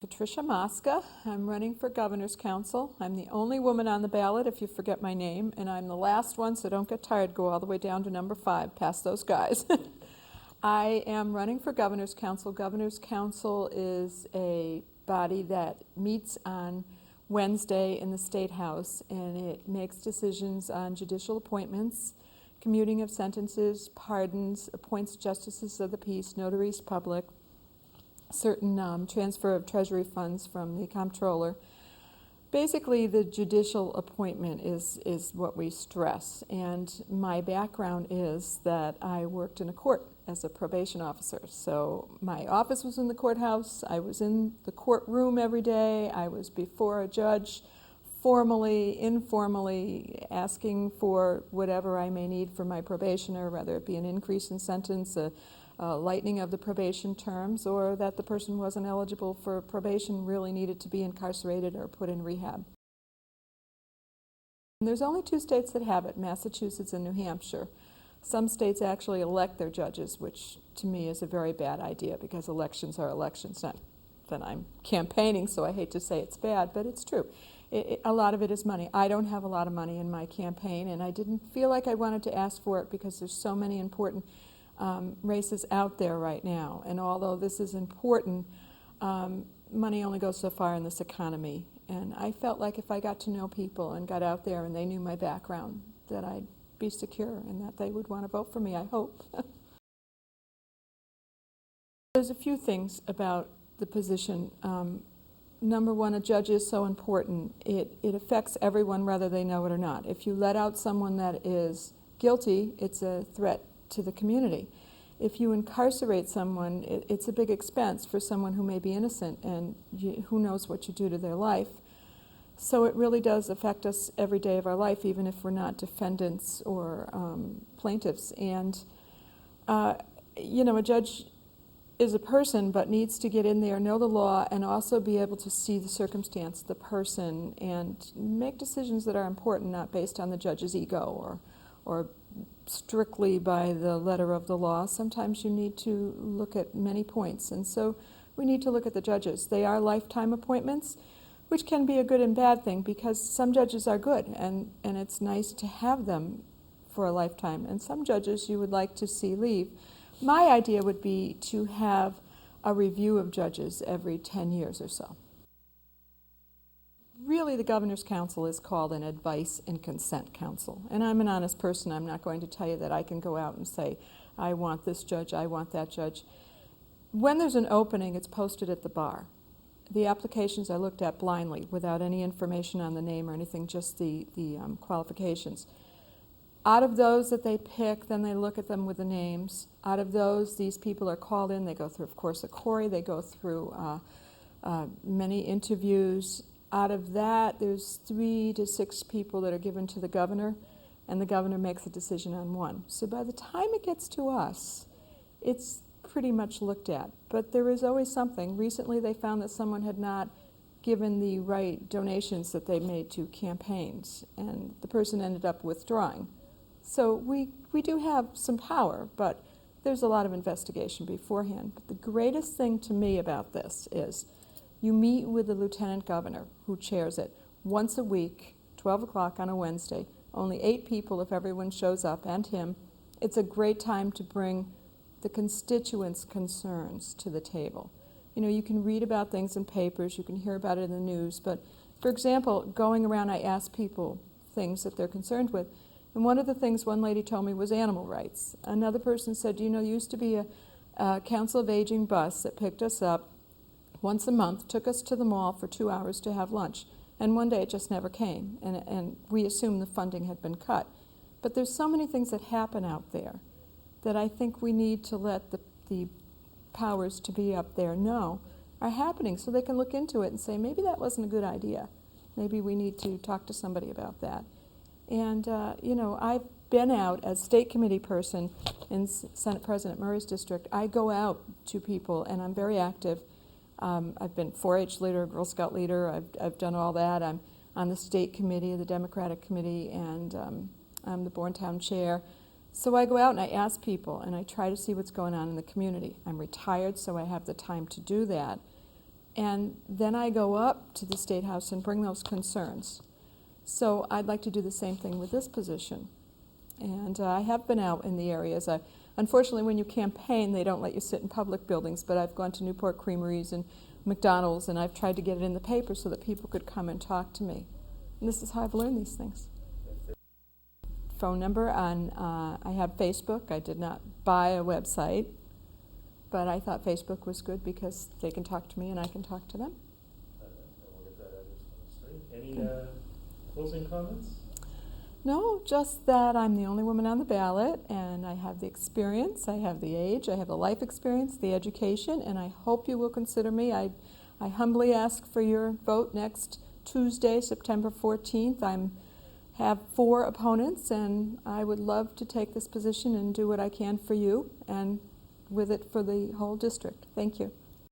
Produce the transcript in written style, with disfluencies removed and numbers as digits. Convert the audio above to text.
Patricia Mosca. I'm running for governor's council. I'm the only woman on the ballot, if you forget my name, and I'm the last one, so don't get tired. Go all the way down to number 5, past those guys. I am running for governor's council. Governor's council is a body that meets on Wednesday in the State House, and it makes decisions on judicial appointments, commuting of sentences, pardons, appoints justices of the peace, notaries public, certain transfer of treasury funds from the comptroller. Basically, the judicial appointment is what we stress. And my background is that I worked in a court as a probation officer. So my office was in the courthouse. I was in the courtroom every day. I was before a judge, formally, informally, asking for whatever I may need for my probationer, whether it be an increase in sentence, a lightening of the probation terms, or that the person wasn't eligible for probation, really needed to be incarcerated or put in rehab. And there's only 2 states that have it, Massachusetts and New Hampshire. Some states actually elect their judges, which to me is a very bad idea because elections are elections. Not that I'm campaigning, so I hate to say it's bad, but it's true. A lot of it is money. I don't have a lot of money in my campaign, and I didn't feel like I wanted to ask for it because there's so many important races out there right now. And although this is important, money only goes so far in this economy. And I felt like if I got to know people and got out there and they knew my background, that I'd be secure and that they would want to vote for me, I hope. There's a few things about the position. Number one, a judge is so important. It affects everyone whether they know it or not. If you let out someone that is guilty, it's a threat to the community. If you incarcerate someone, it's a big expense for someone who may be innocent, and who knows what you do to their life. So it really does affect us every day of our life, even if we're not defendants or plaintiffs. And you know, a judge is a person, but needs to get in there, know the law, and also be able to see the circumstance, the person, and make decisions that are important, not based on the judge's ego or strictly by the letter of the law. Sometimes you need to look at many points, and so we need to look at the judges. They are lifetime appointments, which can be a good and bad thing, because some judges are good, and it's nice to have them for a lifetime, and some judges you would like to see leave. My idea would be to have a review of judges every 10 years or so. Really, the Governor's Council is called an advice and consent council. And I'm an honest person. I'm not going to tell you that I can go out and say, I want this judge, I want that judge. When there's an opening, it's posted at the bar. The applications are looked at blindly, without any information on the name or anything, just the qualifications. Out of those that they pick, then they look at them with the names. Out of those, these people are called in. They go through, of course, a query. They go through many interviews. Out of that, there's 3 to 6 people that are given to the governor, and the governor makes a decision on one. So by the time it gets to us, it's pretty much looked at. But there is always something. Recently, they found that someone had not given the right donations that they made to campaigns, and the person ended up withdrawing. So we do have some power, but there's a lot of investigation beforehand. But the greatest thing to me about this is you meet with the lieutenant governor, who chairs it, once a week, 12 o'clock on a Wednesday. Only 8 people if everyone shows up, and him. It's a great time to bring the constituents' concerns to the table. You know, you can read about things in papers, you can hear about it in the news, but for example, going around, I ask people things that they're concerned with. And one of the things one lady told me was animal rights. Another person said, you know, there used to be a Council of Aging bus that picked us up once a month, took us to the mall for 2 hours to have lunch, and one day it just never came, and we assumed the funding had been cut. But there's so many things that happen out there that I think we need to let the powers to be up there know are happening, so they can look into it and say, maybe that wasn't a good idea. Maybe we need to talk to somebody about that. And you know, I've been out as state committee person in Senate President Murray's district. I go out to people, and I'm very active. I've been 4-H leader, Girl Scout leader. I've done all that. I'm on the state committee, the Democratic committee, and I'm the Bournetown chair. So I go out and I ask people, and I try to see what's going on in the community. I'm retired, so I have the time to do that. And then I go up to the State House and bring those concerns. So I'd like to do the same thing with this position. And I have been out in the areas. Unfortunately, when you campaign, they don't let you sit in public buildings, but I've gone to Newport Creameries and McDonald's, and I've tried to get it in the paper so that people could come and talk to me. And this is how I've learned these things. Phone number I have Facebook. I did not buy a website, but I thought Facebook was good because they can talk to me and I can talk to them. We'll get that address on the screen. Any closing comments? No, just that I'm the only woman on the ballot, and I have the experience, I have the age, I have the life experience, the education, and I hope you will consider me. I humbly ask for your vote next Tuesday, September 14th. I have 4 opponents, and I would love to take this position and do what I can for you and with it for the whole district. Thank you.